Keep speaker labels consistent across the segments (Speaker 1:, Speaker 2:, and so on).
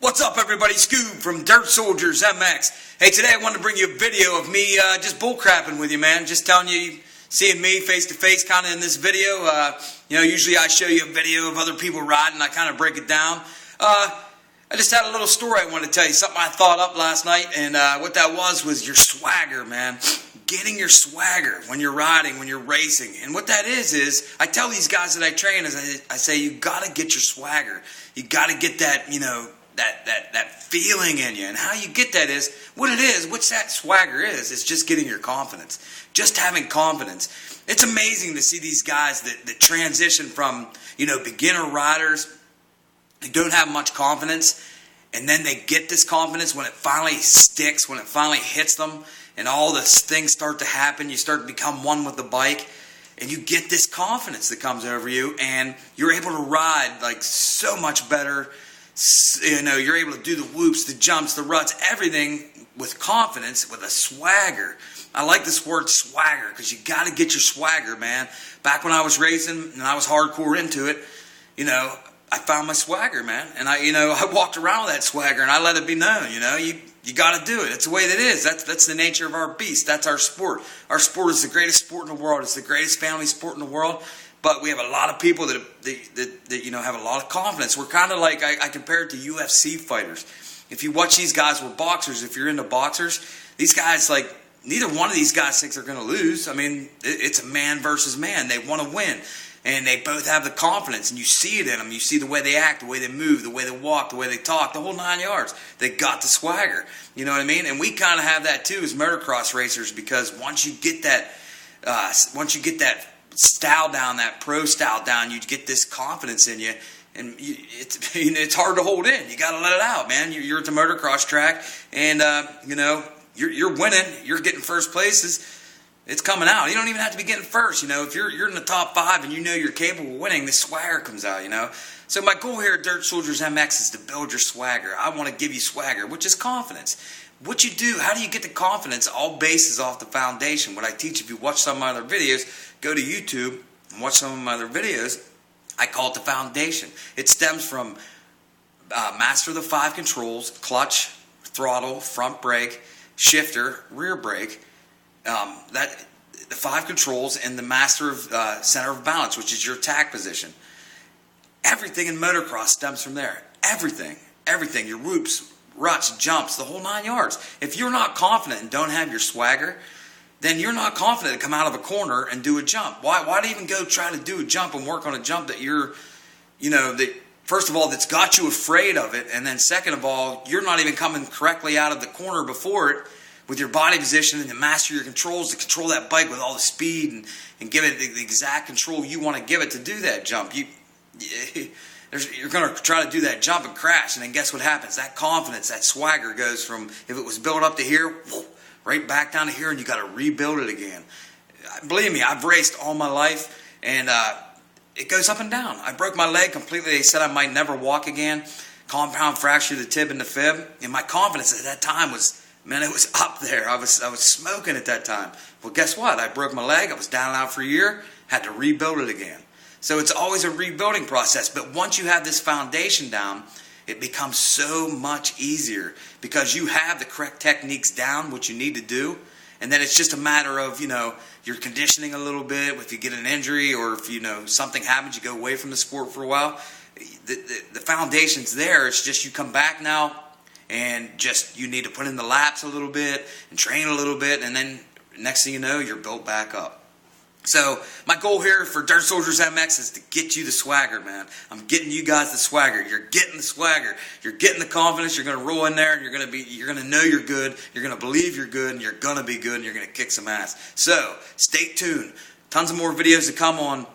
Speaker 1: What's up, everybody? Scoob from Dirt Soldiers MX. Hey, today I wanted to bring you a video of me just bullcrapping with you, man. Just telling you, seeing me face to face kind of in this video. Usually I show you a video of other people riding. I kind of break it down. I just had a little story I wanted to tell you. Something I thought up last night, and what that was your swagger, man. Getting your swagger when you're riding, when you're racing. And what that is I tell these guys that I train, I say, you got to get your swagger. You got to get that, that feeling in you. And how you get that is, what that swagger is, it's just getting your confidence. Just having confidence. It's amazing to see these guys that transition from, beginner riders who don't have much confidence, and then they get this confidence when it finally sticks, when it finally hits them, and all the things start to happen. You start to become one with the bike, and you get this confidence that comes over you, and you're able to ride like so much better. You're able to do the whoops, the jumps, the ruts, everything with confidence, with a swagger. I like this word swagger because you got to get your swagger, man. Back when I was racing and I was hardcore into it, I found my swagger, man. And I walked around with that swagger and I let it be known, you got to do it. It's the way that it is. That's the nature of our beast. That's our sport. Our sport is the greatest sport in the world. It's the greatest family sport in the world. But we have a lot of people that have a lot of confidence. We're kind of like, I compare it to UFC fighters. If you watch these guys with boxers, if you're into boxers, these guys, neither one of these guys thinks they're going to lose. I mean, it's a man versus man. They want to win. And they both have the confidence, and you see it in them. You see the way they act, the way they move, the way they walk, the way they talk, the whole 9 yards. They got the swagger. You know what I mean? And we kind of have that too as motocross racers, because once you get that style down, that pro style down, you get this confidence in you, and it's hard to hold in. You got to let it out, man. You're at the motocross track, and you're winning. You're getting first places. It's coming out. You don't even have to be getting first. If you're in the top 5 and you're capable of winning, the swagger comes out. So my goal here at Dirt Soldiers MX is to build your swagger. I want to give you swagger, which is confidence. What you do, how do you get the confidence? All bases off the foundation. What I teach, if you watch some of my other videos, go to YouTube and watch some of my other videos, I call it the foundation. It stems from master the 5 controls: clutch, throttle, front brake, shifter, rear brake. The 5 controls, and the master of center of balance, which is your attack position. Everything in motocross stems from there. Everything. Your whoops, ruts, jumps, the whole 9 yards. If you're not confident and don't have your swagger, then you're not confident to come out of a corner and do a jump. Why do you even go try to do a jump and work on a jump that that first of all, that's got you afraid of it, and then second of all, you're not even coming correctly out of the corner before it with your body position and to master your controls, to control that bike with all the speed and give it the exact control you want to give it to do that jump. You're going to try to do that jump and crash, and then guess what happens? That confidence, that swagger goes from, if it was built up to here, right back down to here, and you got to rebuild it again. Believe me, I've raced all my life, and it goes up and down. I broke my leg completely. They said I might never walk again. Compound fracture, the tib and the fib, and my confidence at that time was, man, it was up there. I was smoking at that time. Well, guess what? I broke my leg. I was down and out for a year. Had to rebuild it again. So it's always a rebuilding process. But once you have this foundation down, it becomes so much easier because you have the correct techniques down, what you need to do. And then it's just a matter of, your conditioning a little bit. If you get an injury or if, something happens, you go away from the sport for a while. The foundation's there. It's just you come back now, and just you need to put in the laps a little bit and train a little bit, and then next thing you know, you're built back up. So my goal here for Dirt Soldiers MX is to get you the swagger, man. I'm getting you guys the swagger. You're getting the swagger. You're getting the confidence. You're going to roll in there, and you're going to know you're good. You're going to believe you're good, and you're going to be good, and you're going to kick some ass. So stay tuned. Tons of more videos to come on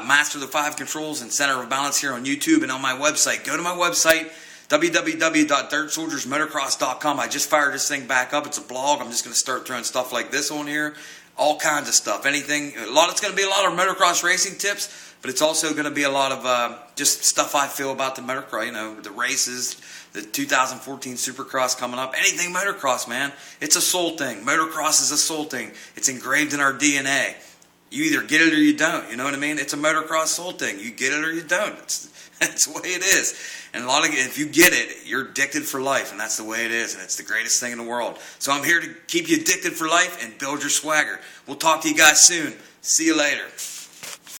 Speaker 1: Master the 5 Controls and Center of Balance here on YouTube and on my website. Go to my website, www.dirtsoldiersmotocross.com. I just fired this thing back up. It's a blog. I'm just going to start throwing stuff like this on here. All kinds of stuff. Anything. It's going to be a lot of motocross racing tips, but it's also going to be a lot of just stuff I feel about the motocross, the races, the 2014 Supercross coming up. Anything motocross, man. It's a soul thing. Motocross is a soul thing. It's engraved in our DNA. You either get it or you don't. You know what I mean? It's a motocross soul thing. You get it or you don't. That's the way it is. And if you get it, you're addicted for life, and that's the way it is, and it's the greatest thing in the world. So I'm here to keep you addicted for life and build your swagger. We'll talk to you guys soon. See you later.